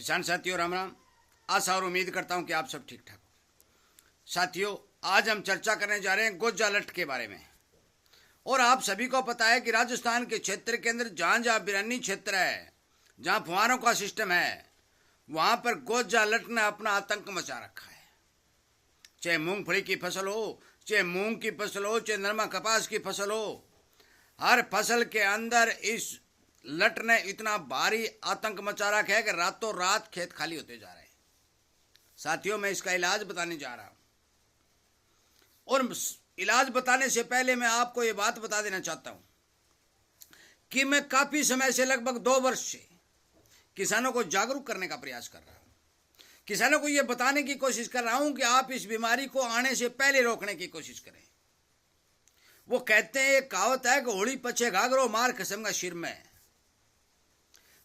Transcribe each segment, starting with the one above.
किसान साथियों राम राम। आशा और उम्मीद करता हूं कि आप सब ठीक ठाक हो। साथियों, आज हम चर्चा करने जा रहे हैं गोजालट के बारे में। और आप सभी को पता है कि राजस्थान के क्षेत्र के अंदर जहां जहां बिरानी क्षेत्र है, जहां फुहारों का सिस्टम है, वहां पर गोजालट ने अपना आतंक मचा रखा है। चाहे मूंगफली की फसल हो, चाहे मूंग की फसल हो, चाहे नरमा कपास की फसल हो, हर फसल के अंदर इस लट ने इतना भारी आतंक मचा रखा है कि रातों रात खेत खाली होते जा रहे हैं। साथियों, मैं इसका इलाज बताने जा रहा हूं। और इलाज बताने से पहले मैं आपको यह बात बता देना चाहता हूं कि मैं काफी समय से, लगभग 2 वर्ष से, किसानों को जागरूक करने का प्रयास कर रहा हूं। किसानों को यह बताने की कोशिश कर रहा हूं कि आप इस बीमारी को आने से पहले रोकने की कोशिश करें। वो कहते हैं, एक कहावत है कि होली पछे घाघरो मार कसम का सिर में।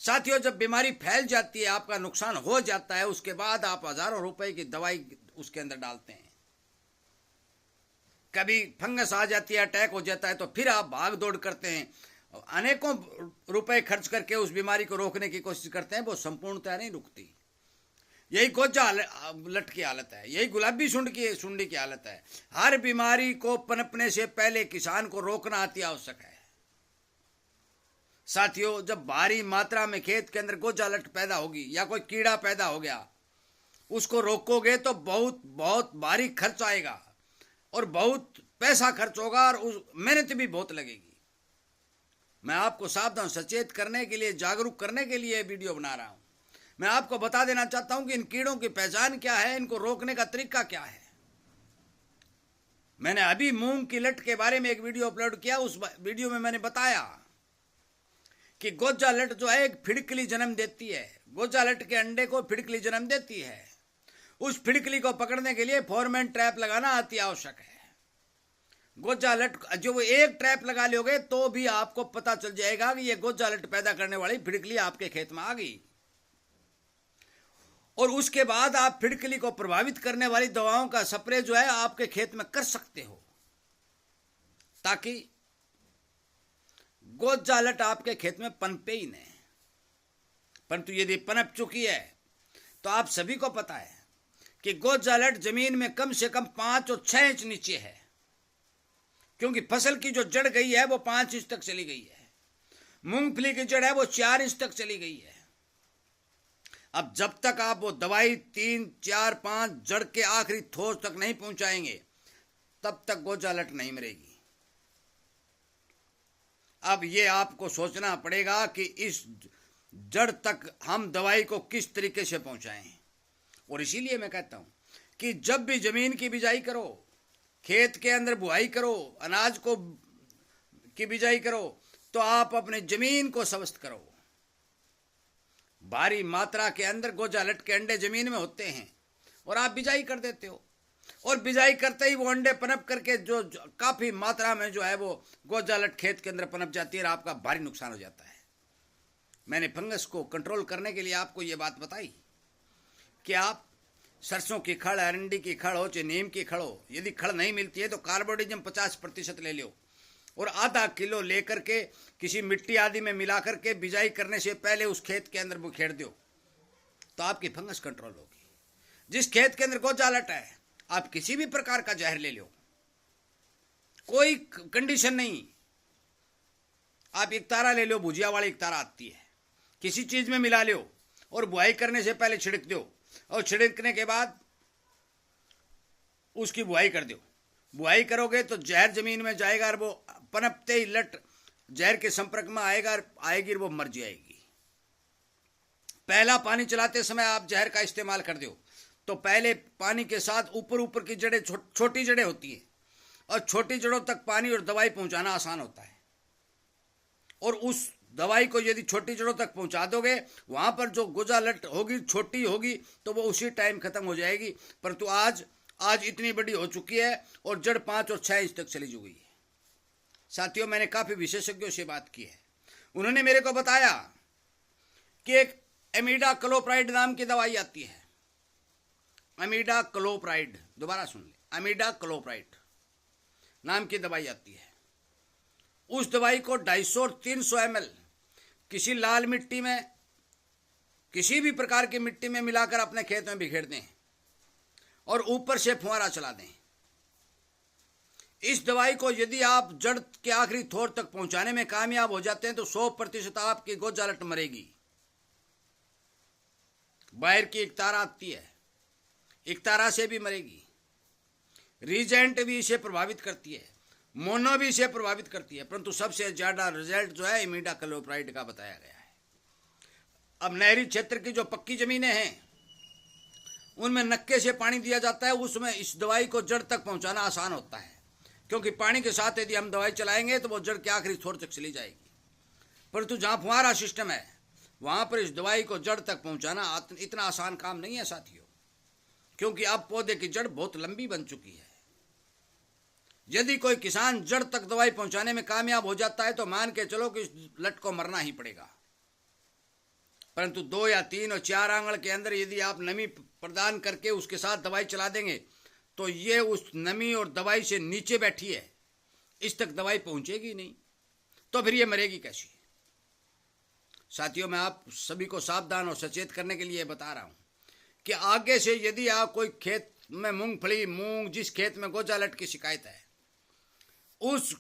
साथियों, जब बीमारी फैल जाती है, आपका नुकसान हो जाता है, उसके बाद आप हजारों रुपए की दवाई उसके अंदर डालते हैं। कभी फंगस आ जाती है, अटैक हो जाता है, तो फिर आप भाग दौड़ करते हैं, अनेकों रुपए खर्च करके उस बीमारी को रोकने की कोशिश करते हैं। वो संपूर्णतः नहीं रुकती। यही गोजालट की हालत है, यही गुलाबी सुंडी की हालत है। हर बीमारी को पनपने से पहले किसान को रोकना अति आवश्यक है। साथियों, जब भारी मात्रा में खेत के अंदर गोजालट पैदा होगी या कोई कीड़ा पैदा हो गया, उसको रोकोगे तो बहुत बहुत भारी खर्च आएगा और बहुत पैसा खर्च होगा और उस मेहनत भी बहुत लगेगी। मैं आपको सावधान सचेत करने के लिए, जागरूक करने के लिए वीडियो बना रहा हूं। मैं आपको बता देना चाहता हूं कि इन कीड़ों की पहचान क्या है, इनको रोकने का तरीका क्या है। मैंने अभी मूंग की लट के बारे में एक वीडियो अपलोड किया। उस वीडियो में मैंने बताया कि गोजालट जो है एक फिड़कली जन्म देती है। गोजालट के अंडे को फिड़कली जन्म देती है। उस फिड़कली को पकड़ने के लिए फोरमैन ट्रैप लगाना अति आवश्यक है। गोजालट जो वो एक ट्रैप लगा लोगे तो भी आपको पता चल जाएगा कि ये गोजालट पैदा करने वाली फिड़कली आपके खेत में आ गई। और उसके बाद आप फिड़कली को प्रभावित करने वाली दवाओं का स्प्रे जो है आपके खेत में कर सकते हो, ताकि गोजालट आपके खेत में पनपे ही नहीं। परंतु यदि पनप चुकी है तो आप सभी को पता है कि गोजालट जमीन में कम से कम 5 और 6 इंच नीचे है, क्योंकि फसल की जो जड़ गई है वो 5 इंच तक चली गई है। मूंगफली की जड़ है वो 4 इंच तक चली गई है। अब जब तक आप वो दवाई 3, 4, 5 जड़ के आखिरी ठोस तक नहीं पहुंचाएंगे, तब तक गोजालट नहीं मरेगी। अब ये आपको सोचना पड़ेगा कि इस जड़ तक हम दवाई को किस तरीके से पहुंचाएं। और इसीलिए मैं कहता हूं कि जब भी जमीन की बिजाई करो, खेत के अंदर बुआई करो, अनाज को की बिजाई करो, तो आप अपने जमीन को स्वस्थ करो। भारी मात्रा के अंदर गोजालट के अंडे जमीन में होते हैं और आप बिजाई कर देते हो, और बिजाई करते ही वो अंडे पनप करके जो काफी मात्रा में जो है वो गोजालट खेत के अंदर पनप जाती है और आपका भारी नुकसान हो जाता है। मैंने फंगस को कंट्रोल करने के लिए आपको ये बात बताई कि आप सरसों की खड़, अरंडी की खड़ हो, चाहे नीम की खड़ हो, यदि खड़ नहीं मिलती है तो कार्बोडिजम 50% ले लो और आधा किलो लेकर के किसी मिट्टी आदि में मिला करके बिजाई करने से पहले उस खेत के अंदर बुखेर दो, तो आपकी फंगस कंट्रोल होगी। जिस खेत के अंदर गोजालट है, आप किसी भी प्रकार का जहर ले लो, कोई कंडीशन नहीं। आप एक तारा ले लो, भुजिया वाली एक तारा आती है, किसी चीज में मिला लो और बुआई करने से पहले छिड़क दो, और छिड़कने के बाद उसकी बुआई कर दो। बुआई करोगे तो जहर जमीन में जाएगा और वो पनपते ही लट जहर के संपर्क में आएगी और वो मर जाएगी। पहला पानी चलाते समय आप जहर का इस्तेमाल कर दो तो पहले पानी के साथ ऊपर की जड़ें, छोटी जड़ें होती है, और छोटी जड़ों तक पानी और दवाई पहुंचाना आसान होता है। और उस दवाई को यदि छोटी जड़ों तक पहुंचा दोगे, वहां पर जो गोजालट होगी छोटी होगी तो वो उसी टाइम खत्म हो जाएगी। परंतु आज इतनी बड़ी हो चुकी है और जड़ 5 और 6 इंच तक चली गई है। साथियों, मैंने काफी विशेषज्ञों से बात की है। उन्होंने मेरे को बताया कि एक एमिडाक्लोप्राइड नाम की दवाई आती है। एमिडाक्लोप्राइड, दोबारा सुन ले, एमिडाक्लोप्राइड नाम की दवाई आती है। उस दवाई को 250 और 300 ml किसी लाल मिट्टी में किसी भी प्रकार की मिट्टी में मिलाकर अपने खेत में बिखेर दें और ऊपर से फुहारा चला दें। इस दवाई को यदि आप जड़ के आखिरी छोर तक पहुंचाने में कामयाब हो जाते हैं तो 100% आपकी गोजालट मरेगी। बाहर की एकतारा आती है, एकतारा से भी मरेगी। रीजेंट भी इसे प्रभावित करती है, मोनो भी इसे प्रभावित करती है, परंतु सबसे ज्यादा रिजल्ट जो है इमिडाक्लोप्राइड का बताया गया है। अब नहरी क्षेत्र की जो पक्की जमीनें हैं उनमें नक्के से पानी दिया जाता है, उसमें इस दवाई को जड़ तक पहुंचाना आसान होता है, क्योंकि पानी के साथ यदि हम दवाई चलाएंगे तो वो जड़ के आखिरी छोर तक चली जाएगी। परंतु जहां फुहारा सिस्टम है वहां पर इस दवाई को जड़ तक पहुंचाना इतना आसान काम नहीं है साथियों, क्योंकि अब पौधे की जड़ बहुत लंबी बन चुकी है। यदि कोई किसान जड़ तक दवाई पहुंचाने में कामयाब हो जाता है तो मान के चलो कि इस लट को मरना ही पड़ेगा। परंतु 2 या 3 और 4 आंगल के अंदर यदि आप नमी प्रदान करके उसके साथ दवाई चला देंगे तो ये उस नमी और दवाई से नीचे बैठी है, इस तक दवाई पहुंचेगी नहीं, तो फिर ये मरेगी कैसी। साथियों, मैं आप सभी को सावधान और सचेत करने के लिए बता रहा हूं कि आगे से यदि आप कोई खेत में मूंगफली, मूंग, जिस खेत में गोजालट की शिकायत है उस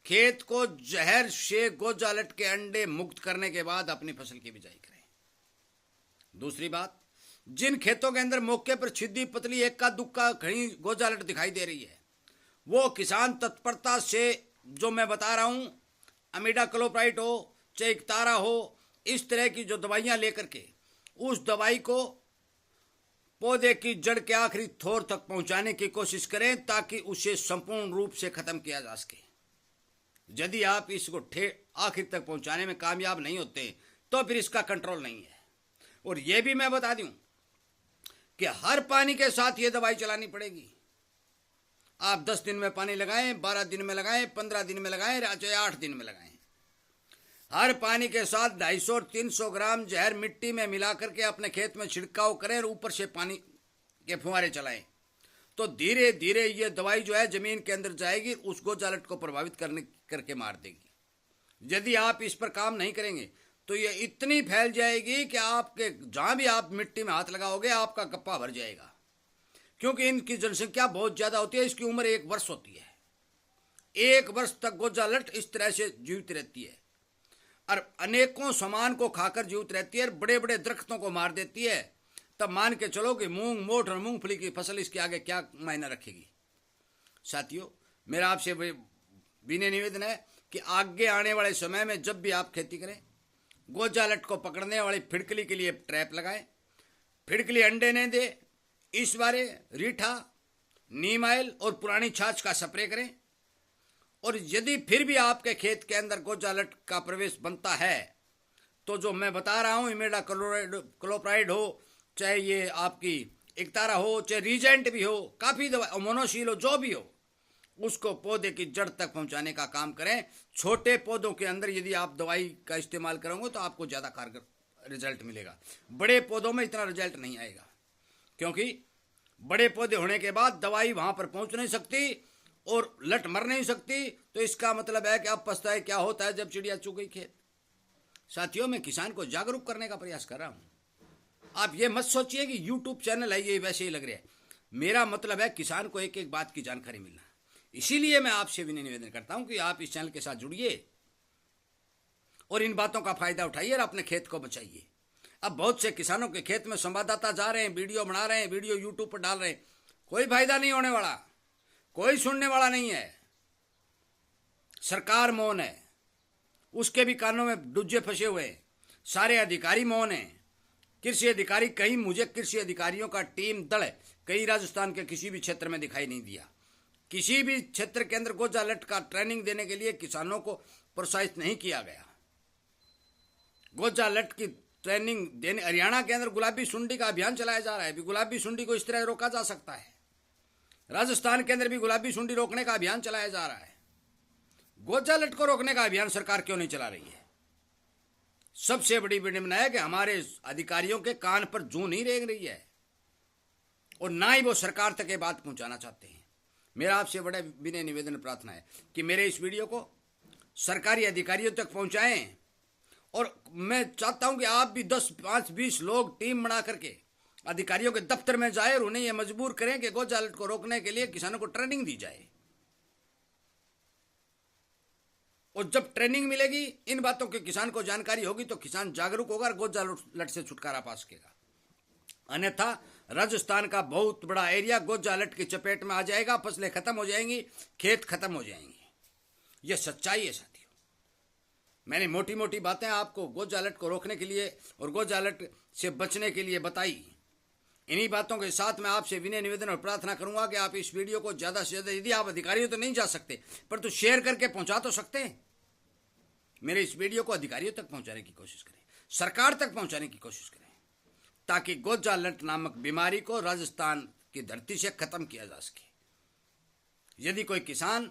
खेत को जहर से गोजालट के अंडे मुक्त करने के बाद अपनी फसल की बिजाई करें। दूसरी बात, जिन खेतों के अंदर मौके पर छिद्दी पतली एक्का दुक्का कहीं गोजालट दिखाई दे रही है वो किसान तत्परता से, जो मैं बता रहा हूं, इमिडाक्लोप्राइड हो चाहे एकतारा हो, इस तरह की जो दवाइयां लेकर के उस दवाई को पौधे की जड़ के आखिरी छोर तक पहुंचाने की कोशिश करें ताकि उसे संपूर्ण रूप से खत्म किया जा सके। यदि आप इसको आखिर तक पहुंचाने में कामयाब नहीं होते तो फिर इसका कंट्रोल नहीं है। और यह भी मैं बता दूं कि हर पानी के साथ यह दवाई चलानी पड़ेगी। आप 10 दिन में पानी लगाएं, 12 दिन में लगाएं, 15 दिन में लगाएं, चाहे 8 दिन में लगाएं, हर पानी के साथ 250 और 300 ग्राम जहर मिट्टी में मिला करके अपने खेत में छिड़काव करें और ऊपर से पानी के फुहारे चलाएं, तो धीरे धीरे ये दवाई जो है जमीन के अंदर जाएगी, उस गोजालट को प्रभावित करके मार देगी। यदि आप इस पर काम नहीं करेंगे तो ये इतनी फैल जाएगी कि आपके जहां भी आप मिट्टी में हाथ लगाओगे आपका गप्पा भर जाएगा, क्योंकि इनकी जनसंख्या बहुत ज्यादा होती है। इसकी उम्र 1 वर्ष होती है। 1 वर्ष तक गोजालट इस तरह से जीवित रहती है और अनेकों सामान को खाकर जीवित रहती है और बड़े बड़े दरख्तों को मार देती है। तब मान के चलो कि मूंग, मोठ और मूंगफली की फसल इसके आगे क्या मायना रखेगी। साथियों, मेरा आपसे विनय निवेदन है कि आगे आने वाले समय में जब भी आप खेती करें, गोजालट को पकड़ने वाली फिड़कली के लिए ट्रैप लगाएं। फिड़कली अंडे नहीं दे, इस बारे रीठा, नीम ऑयल और पुरानी छाछ का स्प्रे करें। और यदि फिर भी आपके खेत के अंदर गोजालट का प्रवेश बनता है तो जो मैं बता रहा हूं, इमिडाक्लोप्राइड हो, चाहे ये आपकी एकतारा हो, चाहे रीजेंट भी हो, काफी दवा, मोनोशील हो, जो भी हो, उसको पौधे की जड़ तक पहुंचाने का काम करें। छोटे पौधों के अंदर यदि आप दवाई का इस्तेमाल करोगे तो आपको ज्यादा कारगर रिजल्ट मिलेगा। बड़े पौधों में इतना रिजल्ट नहीं आएगा, क्योंकि बड़े पौधे होने के बाद दवाई वहां पर पहुंच नहीं सकती और लट मर नहीं सकती। तो इसका मतलब है कि अब पछताए क्या होता है जब चिड़िया चुग गई खेत। साथियों, मैं किसान को जागरूक करने का प्रयास कर रहा हूं। आप ये मत सोचिए कि यूट्यूब चैनल है ये वैसे ही लग रहा है। मेरा मतलब है किसान को एक एक बात की जानकारी मिलना। इसीलिए मैं आपसे विनय निवेदन करता हूं कि आप इस चैनल के साथ जुड़िए और इन बातों का फायदा उठाइए और अपने खेत को बचाइए। अब बहुत से किसानों के खेत में संवाददाता जा रहे हैं, वीडियो बना रहे हैं, वीडियो यूट्यूब पर डाल रहे हैं, कोई फायदा नहीं होने वाला, कोई सुनने वाला नहीं है। सरकार मौन है, उसके भी कानों में डुज्जे फंसे हुए हैं, सारे अधिकारी मौन हैं। कृषि अधिकारी कहीं, मुझे कृषि अधिकारियों का टीम दल कहीं राजस्थान के किसी भी क्षेत्र में दिखाई नहीं दिया। किसी भी क्षेत्र के अंदर गोजालट का ट्रेनिंग देने के लिए किसानों को प्रोत्साहित नहीं किया गया। गोजालट की ट्रेनिंग देने हरियाणा के अंदर गुलाबी सुंडी का अभियान चलाया जा रहा है। गुलाबी सुंडी को इस तरह रोका जा सकता है। राजस्थान के अंदर भी गुलाबी सुंडी रोकने का अभियान चलाया जा रहा है। गोजालट को रोकने का अभियान सरकार क्यों नहीं चला रही है? सबसे बड़ी विडंबना है कि हमारे अधिकारियों के कान पर जूं नहीं रेंग रही है और ना ही वो सरकार तक ये बात पहुंचाना चाहते हैं। मेरा आपसे बड़ा विनय निवेदन प्रार्थना है कि मेरे इस वीडियो को सरकारी अधिकारियों तक पहुंचाएं और मैं चाहता हूं कि आप भी 10, 5, 20 लोग टीम बना करके अधिकारियों के दफ्तर में जाए और उन्हें यह मजबूर करें कि गोजालट को रोकने के लिए किसानों को ट्रेनिंग दी जाए। और जब ट्रेनिंग मिलेगी, इन बातों की किसान को जानकारी होगी, तो किसान जागरूक होगा और गोजालट से छुटकारा पा सकेगा। अन्यथा राजस्थान का बहुत बड़ा एरिया गोजालट की चपेट में आ जाएगा, फसलें खत्म हो जाएंगी, खेत खत्म हो जाएंगे। यह सच्चाई है साथियों। मैंने मोटी मोटी बातें आपको गोजालट को रोकने के लिए और गोजालट से बचने के लिए बताई। इन्हीं बातों के साथ मैं आपसे विनय निवेदन और प्रार्थना करूंगा कि आप इस वीडियो को ज्यादा से ज्यादा, यदि आप अधिकारी हो तो नहीं जा सकते, पर तो शेयर करके पहुंचा तो सकते हैं। मेरे इस वीडियो को अधिकारियों तक पहुंचाने की कोशिश करें, सरकार तक पहुंचाने की कोशिश करें, ताकि गोजालट नामक बीमारी को राजस्थान की धरती से खत्म किया जा सके। यदि कोई किसान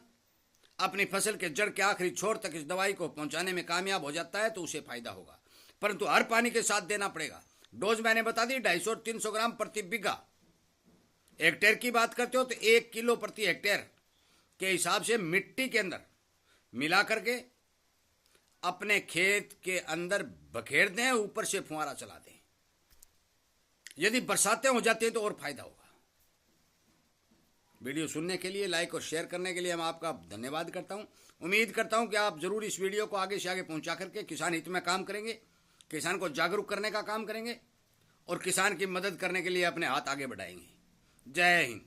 अपनी फसल के जड़ के आखिरी छोर तक इस दवाई को पहुंचाने में कामयाब हो जाता है तो उसे फायदा होगा, परंतु हर पानी के साथ देना पड़ेगा। डोज मैंने बता दी, 250 और 300 ग्राम प्रति बीघा। हेक्टेयर की बात करते हो तो 1 किलो प्रति हेक्टेयर के हिसाब से मिट्टी के अंदर मिला करके अपने खेत के अंदर बखेर दें, ऊपर से फुहारा चला दें। यदि बरसातें हो जाती है तो और फायदा होगा। वीडियो सुनने के लिए, लाइक और शेयर करने के लिए मैं आपका धन्यवाद करता हूं। उम्मीद करता हूं कि आप जरूर इस वीडियो को आगे से आगे पहुंचा करके किसान हित में काम करेंगे, किसान को जागरूक करने का काम करेंगे और किसान की मदद करने के लिए अपने हाथ आगे बढ़ाएंगे। जय हिंद।